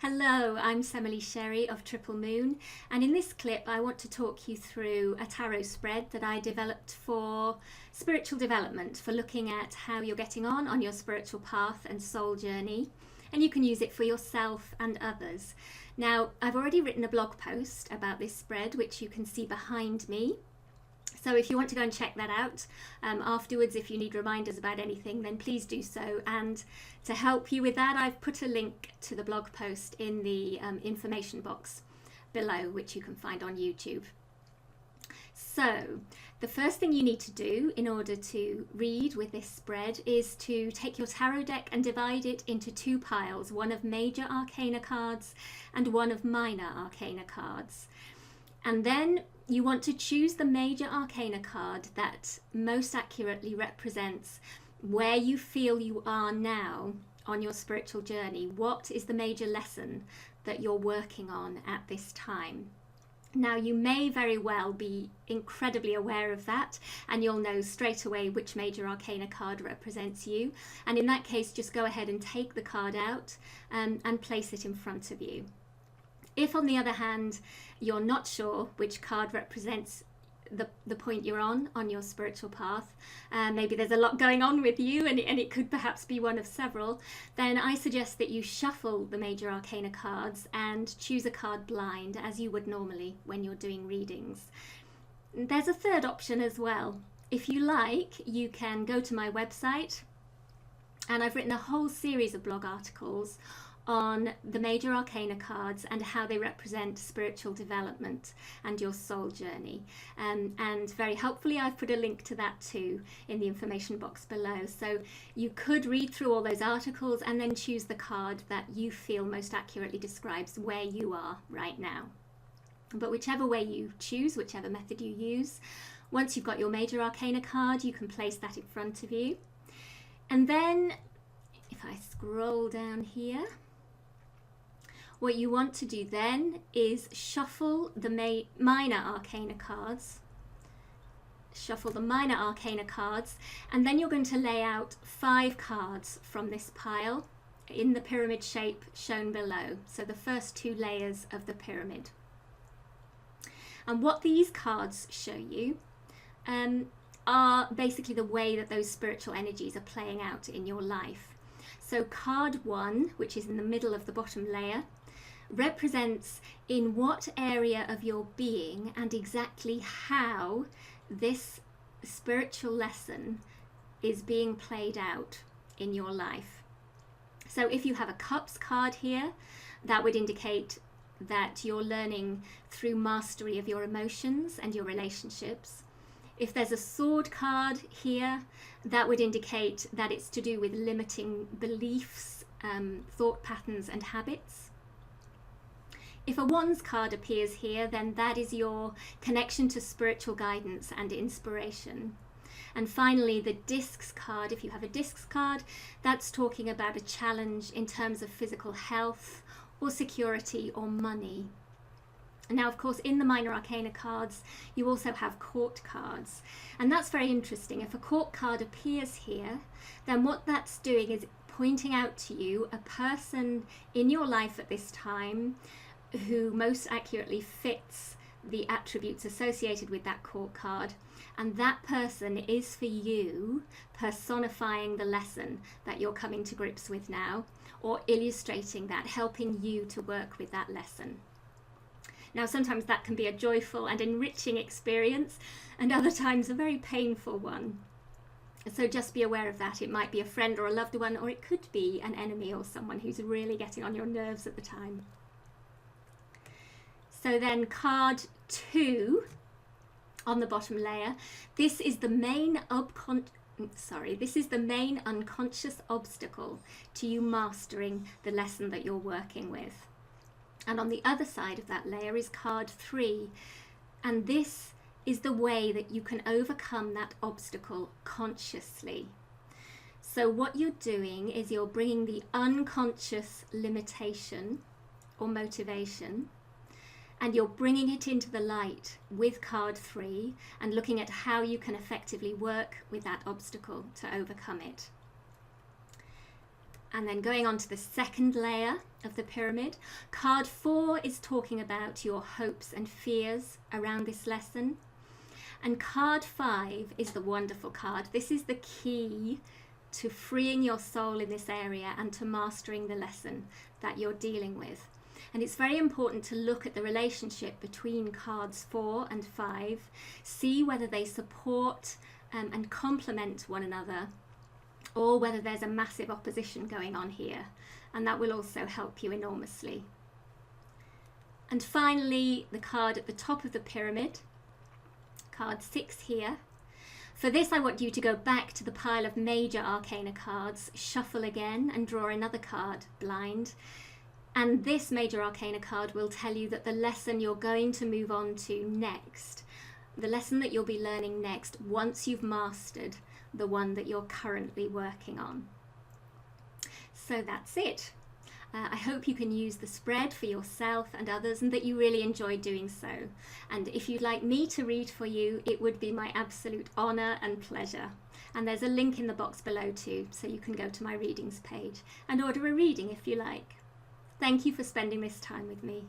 Hello, I'm Semele Sherry of Triple Moon, and in this clip I want to talk you through a tarot spread that I developed for spiritual development, for looking at how you're getting on your spiritual path and soul journey, and you can use it for yourself and others. Now, I've already written a blog post about this spread, which you can see behind me. So if you want to go and check that out afterwards, if you need reminders about anything, then please do so. And to help you with that, I've put a link to the blog post in the information box below, which you can find on YouTube. So the first thing you need to do in order to read with this spread is to take your tarot deck and divide it into two piles, one of major arcana cards and one of minor arcana cards. And then you want to choose the major arcana card that most accurately represents where you feel you are now on your spiritual journey. What is the major lesson that you're working on at this time? Now, you may very well be incredibly aware of that, and you'll know straight away which major arcana card represents you. And in that case, just go ahead and take the card out and place it in front of you. If, on the other hand, you're not sure which card represents the point you're on your spiritual path, maybe there's a lot going on with you and it could perhaps be one of several, then I suggest that you shuffle the major arcana cards and choose a card blind, as you would normally when you're doing readings. There's a third option as well. If you like, you can go to my website, and I've written a whole series of blog articles on the major arcana cards and how they represent spiritual development and your soul journey. And very helpfully, I've put a link to that too in the information box below. So you could read through all those articles and then choose the card that you feel most accurately describes where you are right now. But whichever way you choose, whichever method you use, once you've got your major arcana card, you can place that in front of you. And then if I scroll down here, what you want to do then is shuffle the minor arcana cards. Shuffle the minor arcana cards, and then you're going to lay out 5 cards from this pile in the pyramid shape shown below. So the first 2 layers of the pyramid. And what these cards show you are basically the way that those spiritual energies are playing out in your life. So card 1, which is in the middle of the bottom layer, represents in what area of your being and exactly how this spiritual lesson is being played out in your life. So if you have a Cups card here, that would indicate that you're learning through mastery of your emotions and your relationships. If there's a Sword card here, that would indicate that it's to do with limiting beliefs, thought patterns and habits. If a Wands card appears here, then that is your connection to spiritual guidance and inspiration. And finally, the Discs card, if you have a Discs card, that's talking about a challenge in terms of physical health or security or money. Now, of course, in the minor arcana cards, you also have Court cards. And that's very interesting. If a Court card appears here, then what that's doing is pointing out to you a person in your life at this time who most accurately fits the attributes associated with that Court card, and that person is for you personifying the lesson that you're coming to grips with now, or illustrating that, helping you to work with that lesson. Now, sometimes that can be a joyful and enriching experience, and other times a very painful one. So just be aware of that. It might be a friend or a loved one, or it could be an enemy or someone who's really getting on your nerves at the time. So then card 2 on the bottom layer, this is the main unconscious obstacle to you mastering the lesson that you're working with. And on the other side of that layer is card 3, and this is the way that you can overcome that obstacle consciously. So what you're doing is you're bringing the unconscious limitation or motivation, and you're bringing it into the light with card 3 and looking at how you can effectively work with that obstacle to overcome it. And then going on to the second layer of the pyramid, card 4 is talking about your hopes and fears around this lesson. And card 5 is the wonderful card. This is the key to freeing your soul in this area and to mastering the lesson that you're dealing with. And it's very important to look at the relationship between cards 4 and 5, see whether they support and complement one another, or whether there's a massive opposition going on here, and that will also help you enormously. And finally, the card at the top of the pyramid, card 6 here. For this, I want you to go back to the pile of major arcana cards, shuffle again and draw another card blind. And this major arcana card will tell you that the lesson you're going to move on to next, the lesson that you'll be learning next once you've mastered the one that you're currently working on. So that's it. I hope you can use the spread for yourself and others, and that you really enjoy doing so. And if you'd like me to read for you, it would be my absolute honour and pleasure. And there's a link in the box below too, so you can go to my readings page and order a reading if you like. Thank you for spending this time with me.